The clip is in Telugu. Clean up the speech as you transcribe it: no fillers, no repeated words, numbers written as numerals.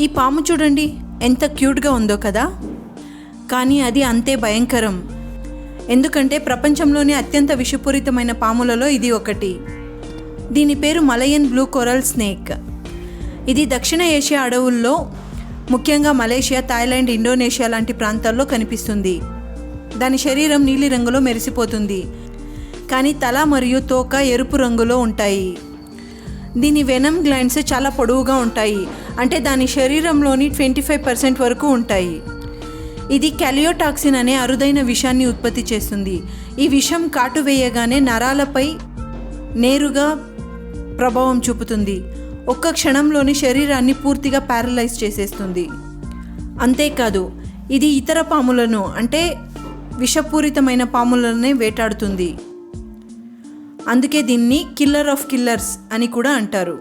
ఈ పాము చూడండి ఎంత క్యూట్గా ఉందో కదా, కానీ అది అంతే భయంకరం. ఎందుకంటే ప్రపంచంలోనే అత్యంత విషపూరితమైన పాములలో ఇది ఒకటి. దీని పేరు మలయన్ బ్లూ కొరల్ స్నేక్. ఇది దక్షిణ ఏషియా అడవుల్లో, ముఖ్యంగా మలేషియా, థాయిలాండ్, ఇండోనేషియా లాంటి ప్రాంతాల్లో కనిపిస్తుంది. దాని శరీరం నీలిరంగులో మెరిసిపోతుంది, కానీ తల మరియు తోక ఎరుపు రంగులో ఉంటాయి. దీని వెనమ్ గ్లాండ్స్ చాలా పొడవుగా ఉంటాయి, అంటే దాని శరీరంలోని 25% వరకు ఉంటాయి. ఇది క్యాలియోటాక్సిన్ అనే అరుదైన విషాన్ని ఉత్పత్తి చేస్తుంది. ఈ విషం కాటు వేయగానే నరాలపై నేరుగా ప్రభావం చూపుతుంది. ఒక్క క్షణంలోని శరీరాన్ని పూర్తిగా ప్యారలైజ్ చేసేస్తుంది. అంతేకాదు, ఇది ఇతర పాములను, అంటే విషపూరితమైన పాములనే వేటాడుతుంది. అందుకే దీన్ని కిల్లర్ ఆఫ్ కిల్లర్స్ అని కూడా అంటారు.